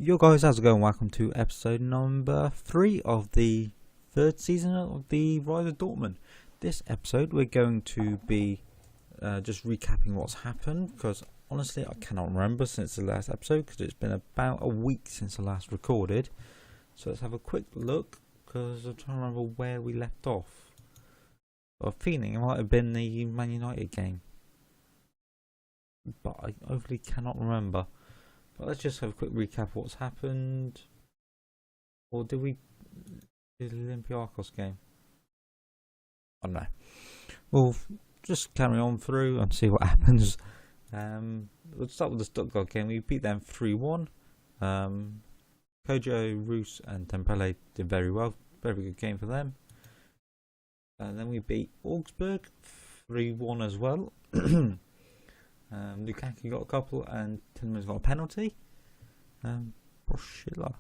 Yo guys, how's it going? Welcome to episode number 3 of the third season of the Rise of Dortmund. This episode we're going to be just recapping what's happened, because honestly I cannot remember since the last episode, because it's been about a week since I last recorded. So let's have a quick look, because I'm trying to remember where we left off. I'm feeling it might have been the Man United game, but I overly cannot remember. But let's just have a quick recap of what's happened. Or did we do the Olympiacos game? I don't know. We'll just carry on through and see what happens. We'll start with the Stuttgart game. We beat them 3-1. Kojo, Roos and Tempele did very well. Very good game for them. And then we beat Augsburg 3-1 as well. Lukaku got a couple and Tillman's got a penalty. Broschilla.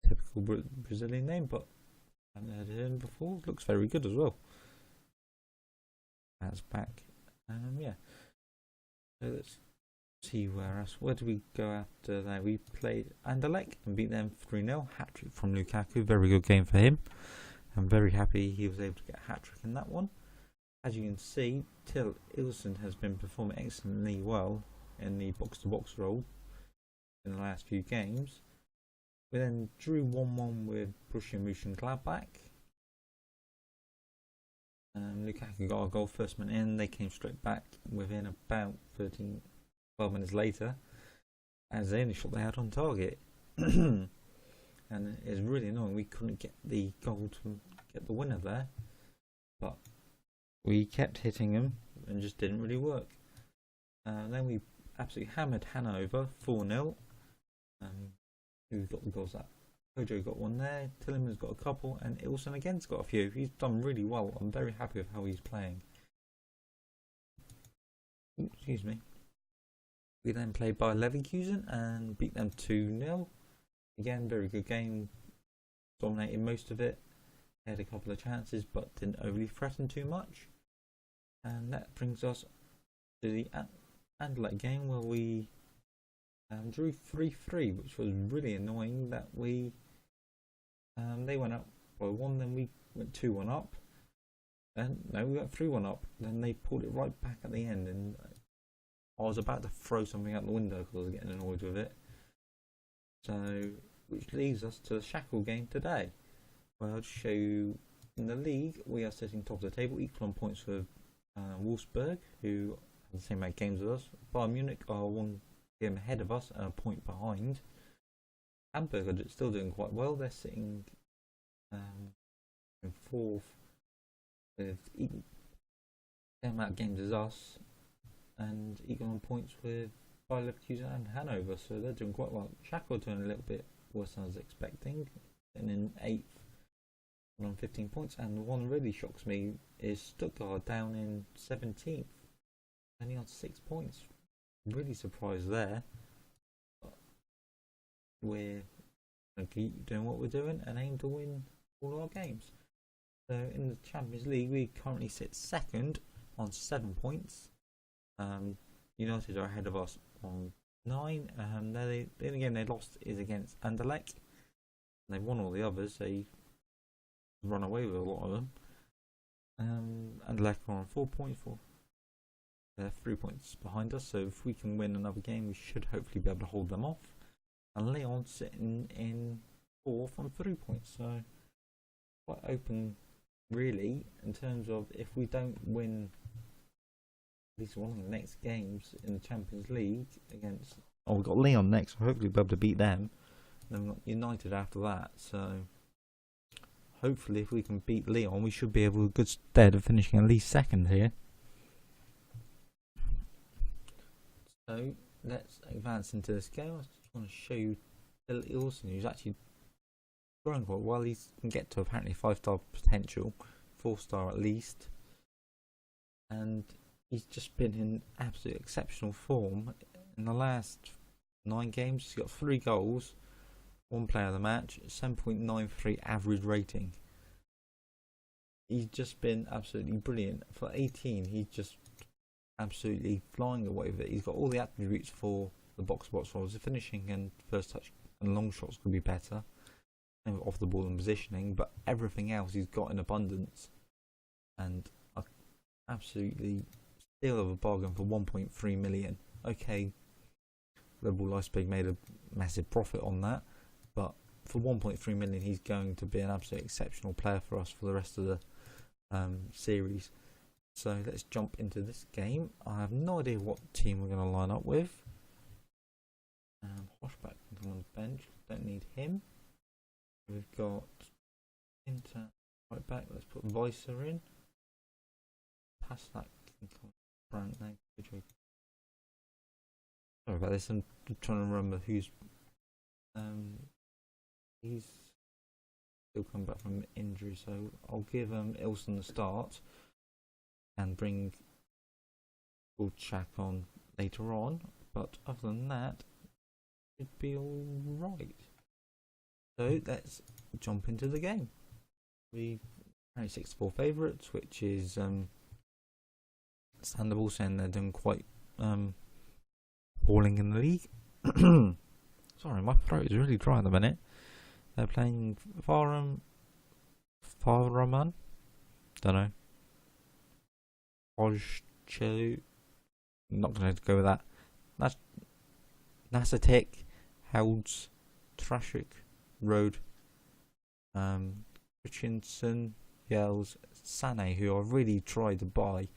Typical Brazilian name, but I haven't heard of him before. Looks very good as well. That's back. Yeah. So let's see where do we go after that? We played Anderlecht and beat them 3-0. Hat-trick from Lukaku. Very good game for him. I'm very happy he was able to get a hat-trick in that one. As you can see, Till Ilson has been performing excellently well in the box-to-box role in the last few games. We then drew 1-1 with Borussia Mönchengladbach. Lukaku got a goal first minute in. They came straight back within about 12 minutes later, as the only shot they had on target. And it's really annoying we couldn't get the goal to get the winner there, but we kept hitting them and just didn't really work. Then we absolutely hammered Hanover 4-0. Who got the goals? That Kojo got one there, Tillemann's got a couple, and Ilson again's got a few. He's done really well. I'm very happy with how he's playing. Ooh, excuse me. We then played by Leverkusen and beat them 2-0. Again, very good game. Dominated most of it. Had a couple of chances, but didn't overly threaten too much. And that brings us to the Anderlecht game, where we drew 3-3, which was really annoying. That they went up by 1, then we went 2-1 up. And no, we went 3-1 up. Then they pulled it right back at the end, and I was about to throw something out the window because I was getting annoyed with it. So, which leads us to the Shackle game today. Well, I'll just show you in the league. We are sitting top of the table, equal on points with Wolfsburg, who have the same amount of games as us. Bayern Munich are 1 game ahead of us and a point behind. Hamburg are still doing quite well. They're sitting in 4th with the same amount of games as us and equal on points with Bayer Leverkusen and Hanover, so they're doing quite well. Shackle are doing a little bit worse than I was expecting, and in 8th on 15 points, and the one that really shocks me is Stuttgart down in 17th, only on 6 points. Really surprised there. But we're going to keep doing what we're doing and aim to win all our games. So in the Champions League, we currently sit 2nd on 7 points. United are ahead of us on 9. The only game they lost is against Anderlecht. They've won all the others. They run away with a lot of them. Anderlecht are on 4 points. They're 3 points behind us. So if we can win another game, we should hopefully be able to hold them off. And Lyon sitting in 4th on 3 points. So quite open, really, in terms of if we don't win at least one of the next games in the Champions League against. Oh, we've got Lyon next. So hopefully we'll be able to beat them. Then we've got United after that. So hopefully, if we can beat Lyon, we should be able to good stead of finishing at least 2nd here. So let's advance into this game. I just want to show you Till Ilson, who's actually growing quite well. He can get to apparently 5-star potential, 4-star at least, and he's just been in absolute exceptional form. In the last 9 games, he's got 3 goals, 1 player of the match, 7.93 average rating. He's just been absolutely brilliant. For 18, he's just absolutely flying away with it. He's got all the attributes for the box rolls, the finishing and first touch and long shots could be better, and off the ball and positioning, but everything else he's got in abundance. And I absolutely steal of a bargain for 1.3 million. Okay, Red Bull Leipzig made a massive profit on that, but for 1.3 million, he's going to be an absolutely exceptional player for us for the rest of the series. So let's jump into this game. I have no idea what team we're going to line up with. Hochback can come on the bench. Don't need him. We've got Inter right back. Let's put Weiser in. Past that can come front. Sorry about this. I'm trying to remember who's. He's still come back from injury, so I'll give Ilson the start and bring Chak on later on. But other than that, it'd be all right. So let's jump into the game. We've 64 favourites, which is understandable, saying they're doing quite falling in the league. Sorry, my throat is really dry at the minute. They're playing Faraman. Don't know. Ojchu. Not going to go with that. That's Nasatek, Houds, Trashik, Road, Richardson, Yells, Sané, who I really tried to buy,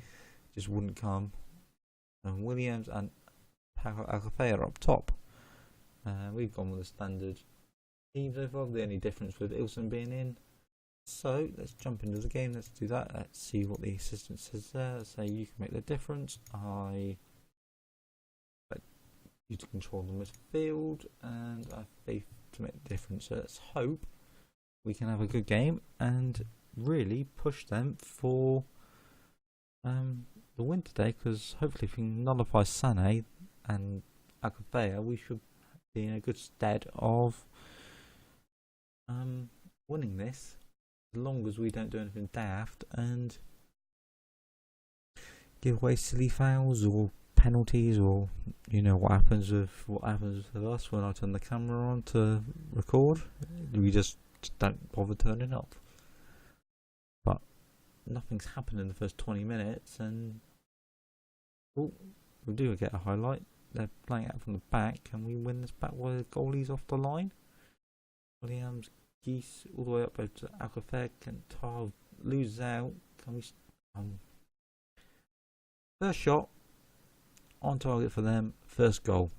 just wouldn't come, and Williams and Agafea up top. We've gone with the standard team so far, the only difference with Ilson being in. So let's jump into the game. Let's do that. Let's see what the assistant says there. Let's say you can make the difference. I like you to control the midfield, and I have faith to make the difference. So let's hope we can have a good game and really push them for the win today. Because hopefully, if we can nullify Sané and Agafea, we should be in a good stead of winning this, as long as we don't do anything daft and give away silly fouls or penalties, or you know what happens with us when I turn the camera on to record. We just don't bother turning up. But nothing's happened in the first 20 minutes, and we do get a highlight. They're playing out from the back, and we win this back while the goalie's off the line. Williams, Geese, all the way up over to Alcafer, Cantar loses out. Can we? First shot on target for them. First goal.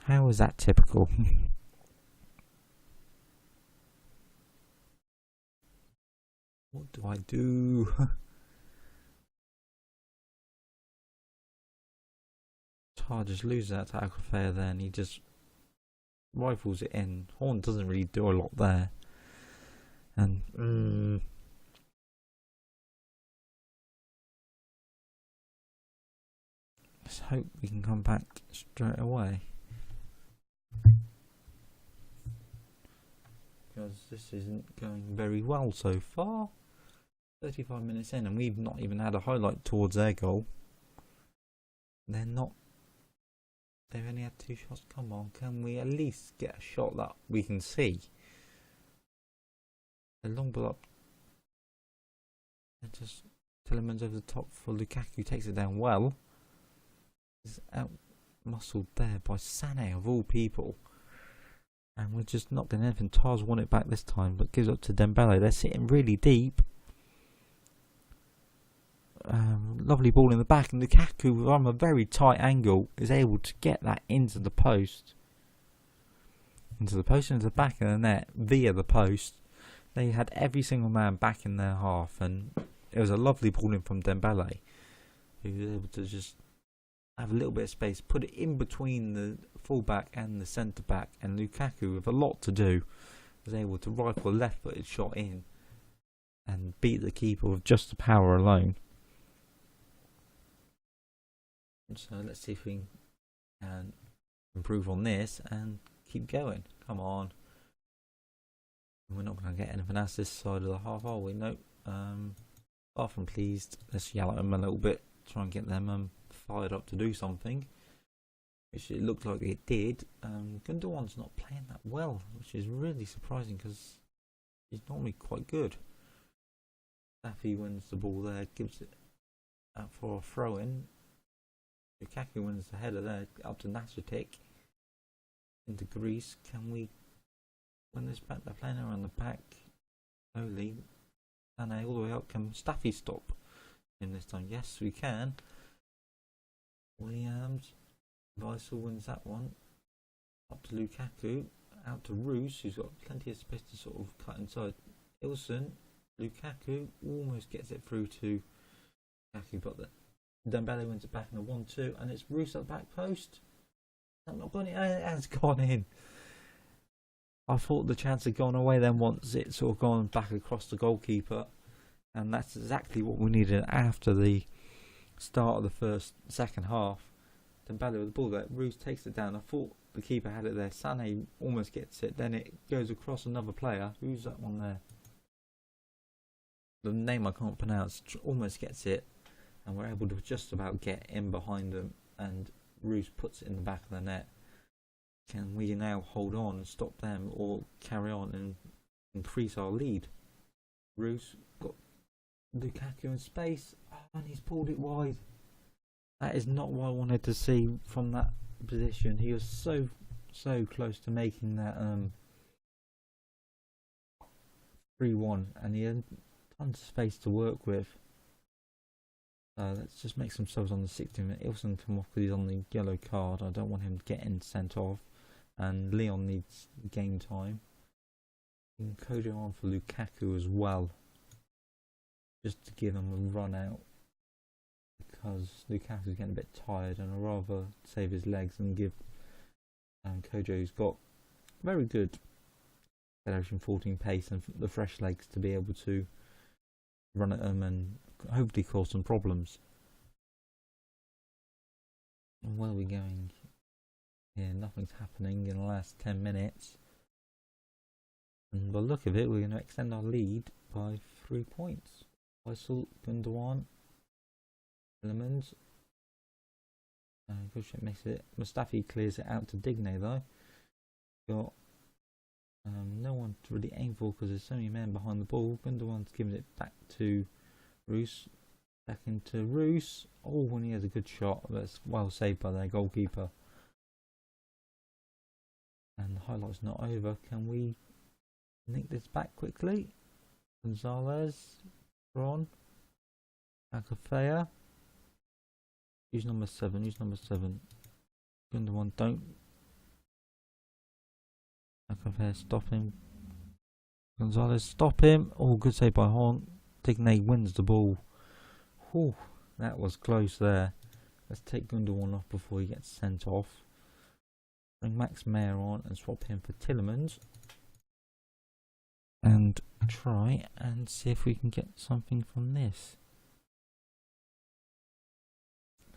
How is that typical? What do I do? Tar just loses out to Alcafer, then he just rifles it in. Horn doesn't really do a lot there, and let's hope we can come back straight away, because this isn't going very well so far. 35 minutes in, and we've not even had a highlight towards their goal. They've only had 2 shots. Come on, can we at least get a shot that we can see? A long ball up. And just Tillemans over the top for Lukaku. Takes it down well. He's out muscled there by Sané of all people. And we're just not getting anything. Tars won it back this time, but gives up to Dembele. They're sitting really deep. Lovely ball in the back, and Lukaku from a very tight angle is able to get that into the post, into the back of the net via the post. They had every single man back in their half, and it was a lovely ball in from Dembele, who was able to just have a little bit of space, put it in between the fullback and the centre back, and Lukaku, with a lot to do, was able to rifle a left-footed shot in and beat the keeper with just the power alone. So let's see if we can improve on this and keep going. Come on. We're not going to get anything else this side of the half, are we? Nope. Far from pleased. Let's yell at them a little bit. Try and get them fired up to do something. which it looked like it did. Gundogan's not playing that well, which is really surprising because he's normally quite good. Staffy wins the ball there, gives it out for a throw-in. Lukaku wins the header there, up to Nacetic into Greece. Can we win this back? They're playing around the back slowly. And all the way up. Can Staffy stop in this time? Yes, we can. Williams. Weissel wins that one. Up to Lukaku. Out to Roos, who's got plenty of space to sort of cut inside. Ilson. Lukaku almost gets it through to Lukaku, but Dembele wins it back in a 1-2, and it's Roos at the back post. That's not gone in. It has gone in. I thought the chance had gone away then once it sort of gone back across the goalkeeper, and that's exactly what we needed after the start of the second half. Dembele with the ball there. Roos takes it down. I thought the keeper had it there. Sané almost gets it. Then it goes across another player. Who's that one there? The name I can't pronounce. Almost gets it, and we're able to just about get in behind them, and Roos puts it in the back of the net. Can we now hold on and stop them, or carry on and increase our lead? Roos got Lukaku in space, and he's pulled it wide. That is not what I wanted to see from that position. He was so close to making that 3-1, and he had tons of space to work with. Let's just make some subs on the 60 minute. Ilson come off because he's on the yellow card. I don't want him getting sent off, and Leon needs game time. And Kojo on for Lukaku as well, just to give him a run out, because Lukaku's getting a bit tired, and I'd rather save his legs and give Kojo, who's got very good Federation 14 pace and the fresh legs, to be able to run at them and hopefully cause some problems. And where are we going here? Nothing's happening in the last 10 minutes. And by the look of it, we're going to extend our lead by 3 points. Weissel, Gundogan, Elements. Gushet makes it. Mustafi clears it out to Digne though. Got no one to really aim for because there's so many men behind the ball. Gundogan's giving it back to Roos. Back into Roos. Oh, when he has a good shot. That's well saved by their goalkeeper. And the highlight's not over. Can we nick this back quickly? Gonzalez. Ron. Akafea. Who's number 7? Who's number 7? Gundogan, don't. Akafea, stop him. Gonzalez, stop him. Oh, good save by Horn. Digne wins the ball. Whew, that was close there. Let's take Gundogan off before he gets sent off. Bring Max Meyer on and swap him for Tillemans. And try and see if we can get something from this.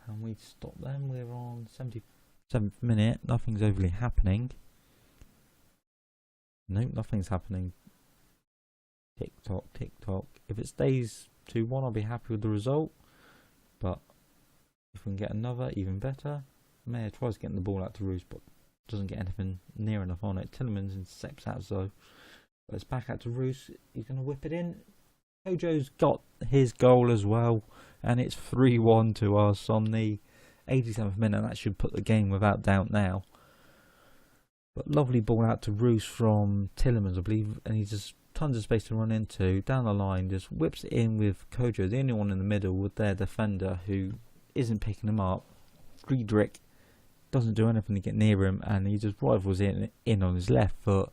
Can we stop them? We're on 77th minute. Nothing's overly happening. Nope, nothing's happening. Tick tock, tick tock. If it stays 2-1, I'll be happy with the result. But if we can get another, even better. Mayer tries getting the ball out to Roos, but doesn't get anything near enough on it. Tillemans intercepts out, so but it's back out to Roos. He's going to whip it in. Kojo's got his goal as well, and it's 3-1 to us on the 87th minute. That should put the game without doubt now. But lovely ball out to Roos from Tillemans, I believe, and he's just tons of space to run into. Down the line, just whips it in with Kojo, the only one in the middle with their defender who isn't picking him up. Friedrich doesn't do anything to get near him, and he just rifles in on his left foot.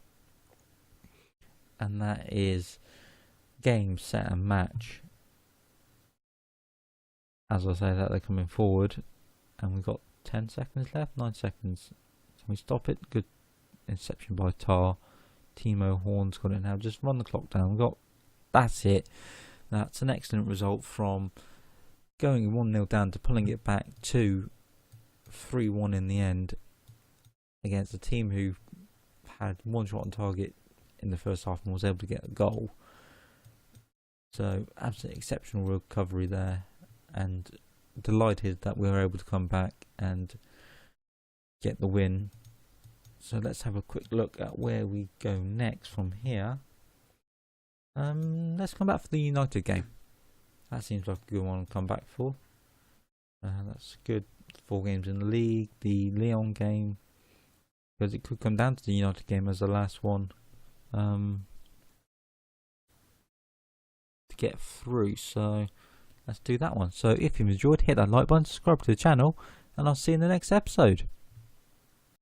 And that is game, set and match. As I say that, they're coming forward, and we've got 10 seconds left, 9 seconds. Can we stop it? Good interception by Tar. Timo Horn's got it now. Just run the clock down. We've got, that's it. That's an excellent result from going 1-0 down to pulling it back to 3-1 in the end against a team who had one shot on target in the first half and was able to get a goal. So absolutely exceptional recovery there, and delighted that we were able to come back and get the win. So let's have a quick look at where we go next from here. Let's come back for the United game. That seems like a good one to come back for. That's good. 4 games in the league. The Lyon game, because it could come down to the United game as the last one to get through. So let's do that one. So if you've enjoyed, hit that like button, subscribe to the channel, and I'll see you in the next episode.